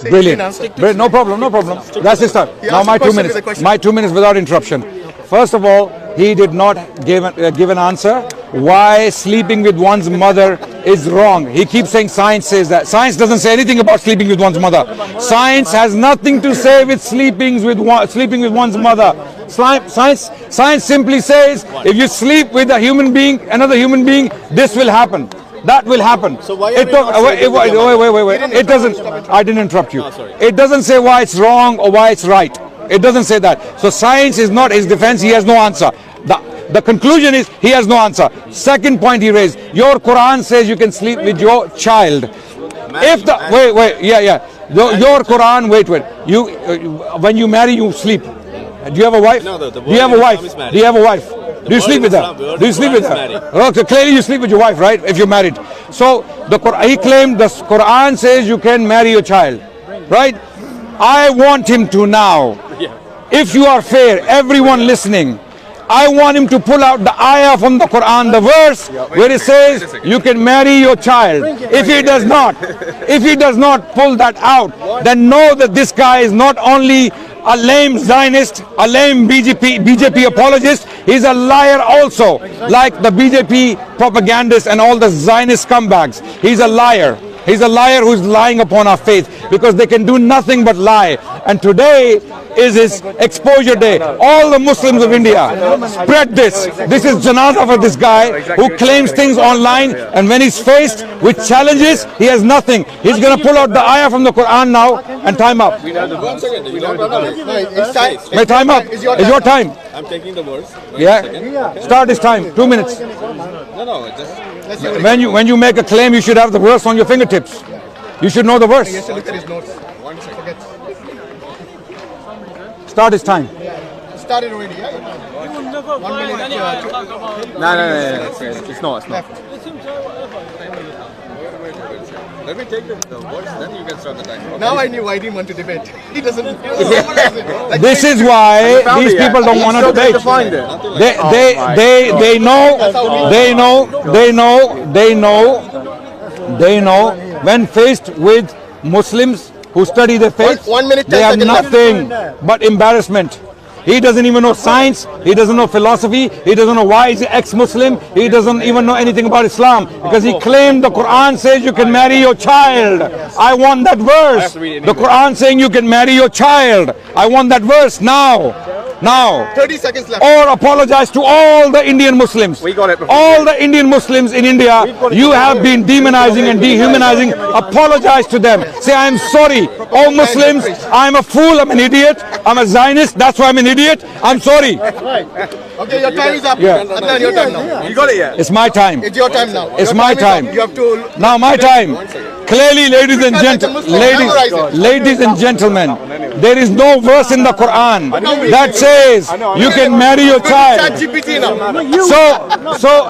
Brilliant. No problem, no problem. That's his time. Now my 2 minutes. My 2 minutes without interruption. First of all, he did not give an answer why sleeping with one's mother is wrong. He keeps saying science says that. Science doesn't say anything about sleeping with one's mother. Science has nothing to say with sleeping with one's mother. Science simply says if you sleep with a human being, another human being, this will happen. That will happen. So why wait. It doesn't. I didn't interrupt you. It doesn't say why it's wrong or why it's right. It doesn't say that. So science is not his defense. He has no answer. The conclusion is he has no answer. Second point he raised. Your Quran says you can sleep with your child. If the your Quran. Wait. You when you marry you sleep. Do you have a wife? No, do you have a wife? Do you have a wife? Do you sleep with her? Do you sleep with her? Okay, clearly you sleep with your wife, right? If you're married. So he claimed the Quran says you can marry your child, right? I want him to now, if you are fair, everyone listening, I want him to pull out the ayah from the Quran, the verse where it says you can marry your child. If he does not pull that out, then know that this guy is not only a lame Zionist, a lame BJP apologist, he's a liar also, like the BJP propagandists and all the Zionist scumbags. He's a liar. He's a liar who's lying upon our faith because they can do nothing but lie. And today is his exposure day. All the Muslims of India, spread this. This is janazah for this guy who claims things online, and when he's faced with challenges, he has nothing. He's going to pull out the ayah from the Quran now and time up. My time up. It's your time. I'm taking the verse. Yeah. Start his time. 2 minutes. No, just when you make a claim, you should have the verse on your fingertips. You should know the verse. He has to look at his notes. 1 second. Start his time. Started already, yeah? 1 minute. No. It's not. Let me take the words, then you can start the time. Okay. Now I knew I didn't want to debate. He doesn't. This is why these people don't want to debate. They know when faced with Muslims who study their faith, 1 minute, they have nothing but embarrassment. He doesn't even know science, he doesn't know philosophy, he doesn't know why he's ex-Muslim, he doesn't even know anything about Islam, because he claimed the Quran says you can marry your child. I want that verse. The Quran saying you can marry your child. I want that verse now. 30 seconds left. Or apologize to all the Indian Muslims. We got it before. All the Indian Muslims in India, you have been demonizing and dehumanizing. Apologize to them. Say, I'm sorry. All Muslims, I'm a fool, I'm an idiot, I'm a Zionist, that's why I'm an idiot. I'm sorry. Okay, your time is up. Yeah. Adnan, your time now. You got it yet? It's my time. It's your time now. It's Your my is time. up. You have to. Now my time. Clearly, ladies and Memorize it. ladies and gentlemen, there is no verse in the Quran that says you can marry your child. ChatGPT now.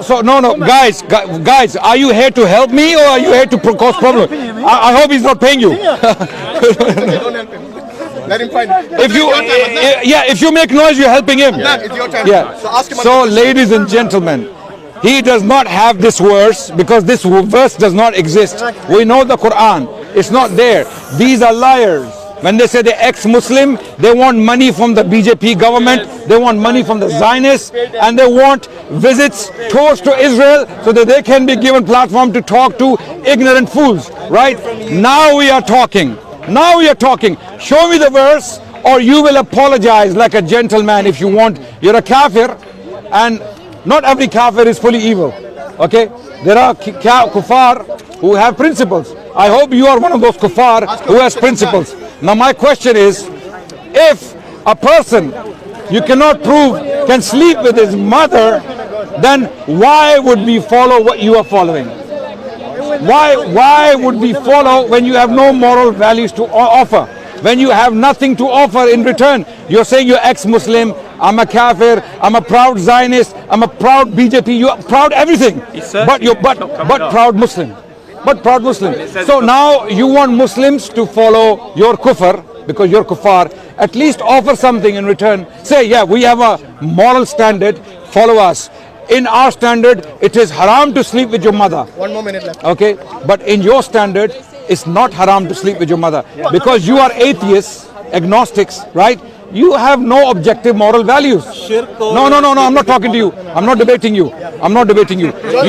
So no, guys, are you here to help me or are you here to cause problem? I hope he's not paying you. Okay, don't help him. Let him find it. If you make noise, you're helping him. Adnan, it's your time. Yeah. So ask him. So, ladies and gentlemen, he does not have this verse because this verse does not exist. We know the Quran. It's not there. These are liars. When they say they're ex-Muslim, they want money from the BJP government, they want money from the Zionists, and they want visits, tours to Israel so that they can be given platform to talk to ignorant fools. Right? Now we are talking. Show me the verse or you will apologize like a gentleman if you want. You're a kafir, and not every kafir is fully evil. Okay? There are kuffar who have principles. I hope you are one of those kuffar who has principles. Now my question is, if a person you cannot prove can sleep with his mother, then why would we follow what you are following? Why would we follow when you have no moral values to offer? When you have nothing to offer in return? You're saying you're ex-Muslim, I'm a kafir, I'm a proud Zionist, I'm a proud BJP, you're proud everything, but proud Muslim. So now you want Muslims to follow your kufr because you're kuffar. At least offer something in return. Say, yeah, we have a moral standard, follow us. In our standard, it is haram to sleep with your mother. 1 more minute left. Okay, but in your standard, it's not haram to sleep with your mother. Because you are atheists, agnostics, right? You have no objective moral values. No, I'm not talking to you. I'm not debating you.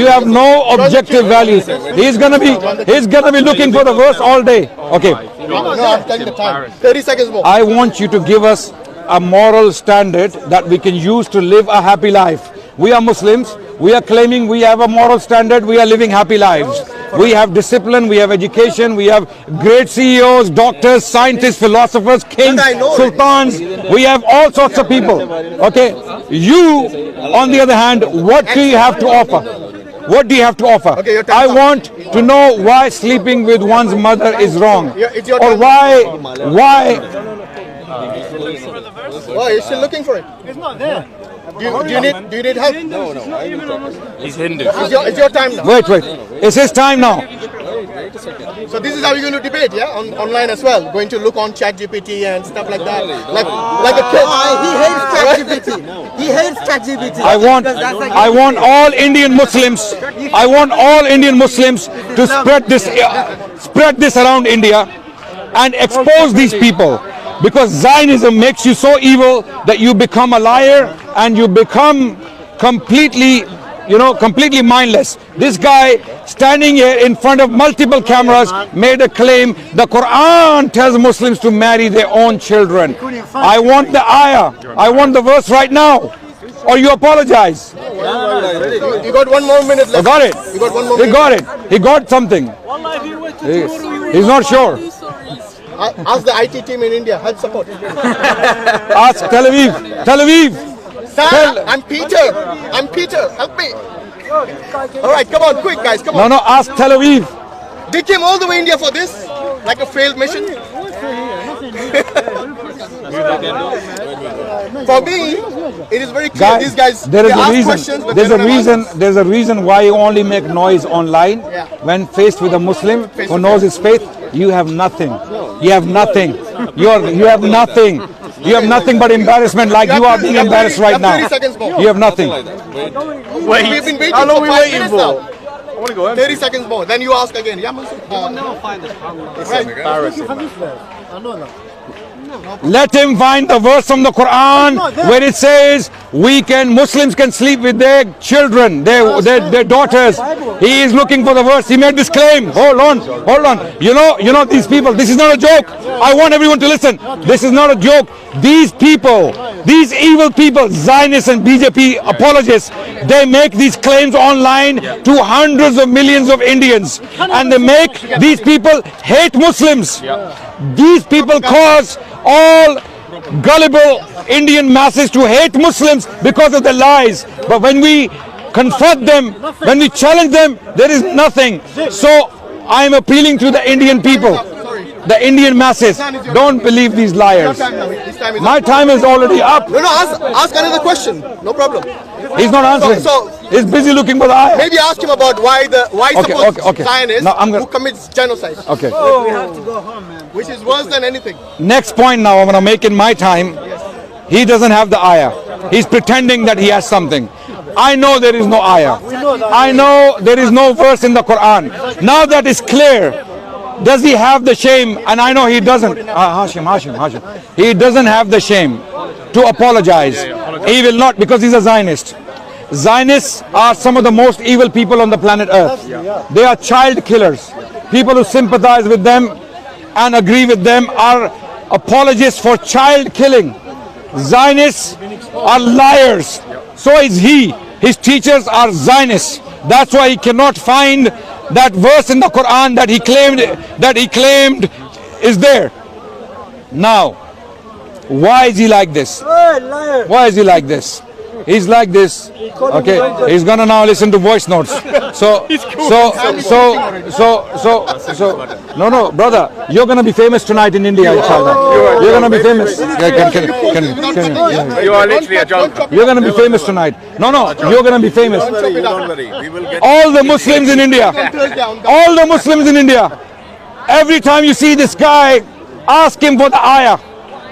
You have no objective values. He's gonna be looking for the verse all day. Okay. No, I'm telling the time. 30 seconds more. I want you to give us a moral standard that we can use to live a happy life. We are Muslims. We are claiming we have a moral standard. We are living happy lives. We have discipline. We have education. We have great CEOs, doctors, scientists, philosophers, kings, sultans. We have all sorts of people. Okay. You, on the other hand, what do you have to offer? What do you have to offer? Okay, your I time's up. want to know why sleeping with one's mother is wrong. It's your Or time. why Oh, you're still looking for it? It's not there. Do you need help? No, I will talk. He's Hindu. It's your time now. wait. It's his time now. So this is how you're going to debate, yeah? Online as well. Going to look on ChatGPT and stuff like that. Like a kid. He hates ChatGPT. He hates ChatGPT. I want all Indian Muslims. I want all Indian Muslims to spread this around India and expose these people, because Zionism makes you so evil that you become a liar and you become completely mindless. This guy standing here in front of multiple cameras made a claim the Quran tells Muslims to marry their own children. I want the ayah. I want the verse right now. Or you apologize. You got 1 more minute I left. got it. You got 1 more He minute. got it. He got something. He's not sure. Ask the IT team in India. Help support. Ask Tel Aviv. Tel Aviv. Sir, I'm Peter. Help me. All right, come on, quick, guys. Come on. No, ask Tel Aviv. They came all the way India for this, like a failed mission. For me, it is very clear. These guys, there is they a ask reason. questions, but they don't have answers. There's a reason why you only make noise online. Yeah. When faced with a Muslim who knows his faith, you have nothing. You have nothing. You have nothing. You have nothing but embarrassment, like you are being embarrassed right now. 30 seconds more. You have nothing. We've been waiting How long for we 5 waiting minutes for? now. 30 seconds more. Then you ask again. Yeah, Mansur? Let him find the verse from the Quran where it says Muslims can sleep with their children, their daughters. He is looking for the verse. He made this claim. Hold on. You know these people. This is not a joke. I want everyone to listen. This is not a joke. These people, these evil people, Zionists and BJP apologists, they make these claims online to hundreds of millions of Indians, and they make these people hate Muslims. These people cause all gullible Indian masses to hate Muslims because of their lies. But when we confront them, when we challenge them, there is nothing. So I am appealing to the Indian people, the Indian masses. Don't believe these liars. My time is already up. No, ask another question. No problem. He's not answering. So- He's busy looking for the ayah. Maybe ask him about why Okay. Zionists Now I'm gonna- who commits genocide, Okay. We have to go home, man. which is worse than anything. Next point now I'm going to make in my time. He doesn't have the ayah. He's pretending that he has something. I know there is no ayah. I know there is no verse in the Quran. Now that is clear. Does he have the shame? And I know he doesn't. Hashim. He doesn't have the shame to apologize. He will not, because he's a Zionist. Zionists are some of the most evil people on the planet Earth. They are child killers. People who sympathize with them and agree with them are apologists for child killing. Zionists are liars. So is he. His teachers are Zionists. That's why he cannot find that verse in the Quran that he claimed is there. Now, why is he like this? Why is he like this? He's like this. Okay, he's gonna now listen to voice notes. No, brother, you're gonna be famous tonight in India, inshallah. You're gonna be famous. You are literally a joker. You're gonna be famous tonight. No, you're gonna be famous. Don't worry. We will get. All the Muslims in India, every time you see this guy, ask him for the ayah,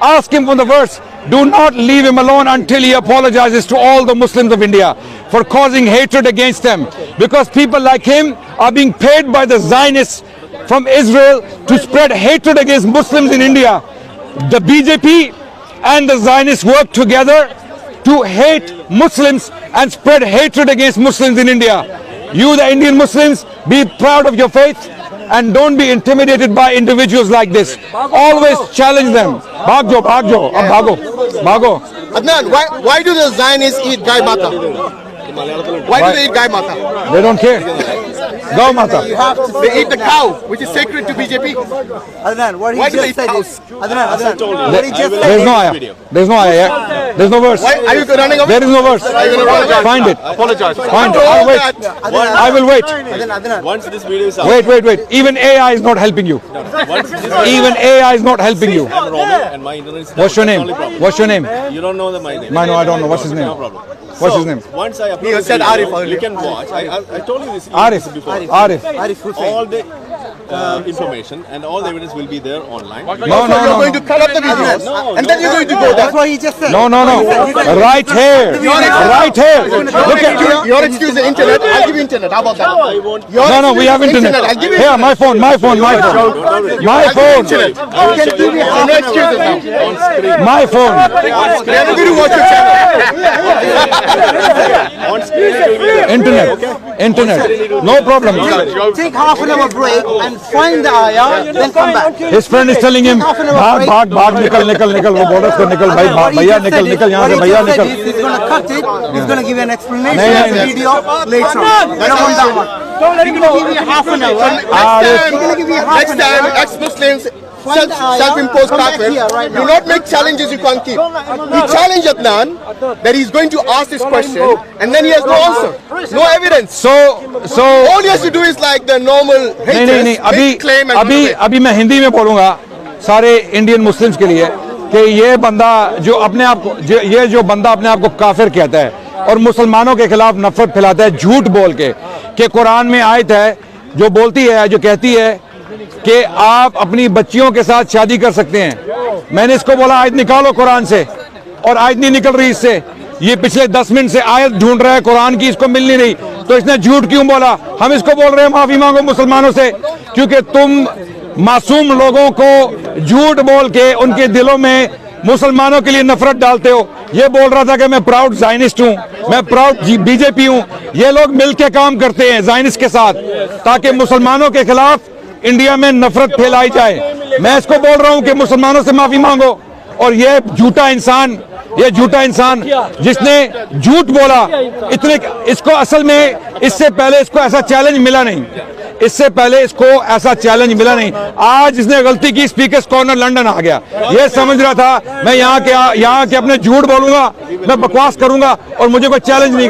ask him for the verse. Do not leave him alone until he apologizes to all the Muslims of India for causing hatred against them. Because people like him are being paid by the Zionists from Israel to spread hatred against Muslims in India. The BJP and the Zionists work together to hate Muslims and spread hatred against Muslims in India. You, the Indian Muslims, be proud of your faith and don't be intimidated by individuals like this. Always challenge them. Bhag jo, ab bhago, bhago. Adnan, why do the Zionists eat Gai Mata? Why do they eat Gai Mata? They don't care. Gau Mata. They eat the cow, which is sacred to BJP. Adnan, what he Why do they just said eat is, Adnan, what he just There's said no ayah. There's no ayah. Yeah? There's no verse. Why are you running away? There is no verse. Are you going to apologize? Find it. Apologize. Find it. After I'll all wait. that, I will wait. Adnan, Once this video is out, Wait. Even AI is not helping you. once this Even AI is not helping you. I'm Roman and my internet is What's your down. name? That's the only problem. What's your name? You don't know my name. No, I don't know. What's his name? No problem. What's his name? Once I upload He this said video, Arif earlier. you can watch. I told you this Arif. before. Arif. Arif Hussain. All the information and all the evidence will be there online. No, so you're going to cut up the videos, and then you're going to go there. That's what he just said. No. Right here. Right here. Look at you. Your excuse is internet. I'll give you internet. How about that? I won't. Your No, we have excuse is internet. I'll give you Here, my phone. My phone. I'll give you internet. I will Can show give you you no excuses now. on screen. My phone. They're not going to watch your channel. On screen it will be there. Internet. No problem. Take half an hour break and find the ayah, then come back. His friend is telling him, भाग, निकल, वो बोल रहा है उसको निकल भाई, भैया निकल यहाँ से, भैया निकल. He's going to cut it. He's going to give you an explanation नहीं, of the नहीं. video later on. We don't want that one. He's going to give you half an hour. Next time, ex-Muslims self-imposed kafir, do not make challenges you can't keep. He challenged Adnan that he's going to ask this question, and then he has no answer, no evidence. So All he has to do is like the normal haters, make claim and run away. अभी मैं हिंदी में बोलूंगा सारे Indian Muslims के लिए कि ये बंदा जो अपने आप को जो बंदा अपने आप को काफिर कहता है और मुसलमानों के खिलाफ नफरत फैलाता है झूठ बोल के कि कुरान में आयत है जो बोलती है जो कहती है कि आप अपनी बच्चियों के साथ शादी कर सकते हैं. मैंने इसको बोला आयत निकालो कुरान से और आयत नहीं निकल रही इससे. ये पिछले 10 मिनट से आयत ढूंढ रहा है कुरान की, इसको मिल नहीं रही. तो इसने झूठ क्यों बोला? हम इसको बोल रहे हैं माफी मांगो मुसलमानों से, क्योंकि तुम मासूम लोगों को झूठ बोल के उनके दिलों में मुसलमानों के लिए नफरत डालते हो. ये बोल रहा था कि मैं प्राउड जायनिस्ट हूं, मैं प्राउड बीजेपी हूं. ये लोग मिलकर काम करते हैं जायनिस्ट के साथ ताकि मुसलमानों के खिलाफ इंडिया में नफरत फैलाई जाए. मैं इसको बोल रहा हूं कि मुसलमानों से माफी मांगो. और ये झूठा इंसान जिसने झूठ बोला इतने, इसको असल में इससे पहले इसको ऐसा चैलेंज मिला नहीं. इससे पहले इसको ऐसा चैलेंज मिला नहीं. आज इसने गलती की, स्पीकर्स कॉर्नर लंदन आ गया. ये समझ रहा था मैं यहाँ के अपने झूठ बोलूंगा, मैं बकवास करूंगा और मुझे कोई चैलेंज नहीं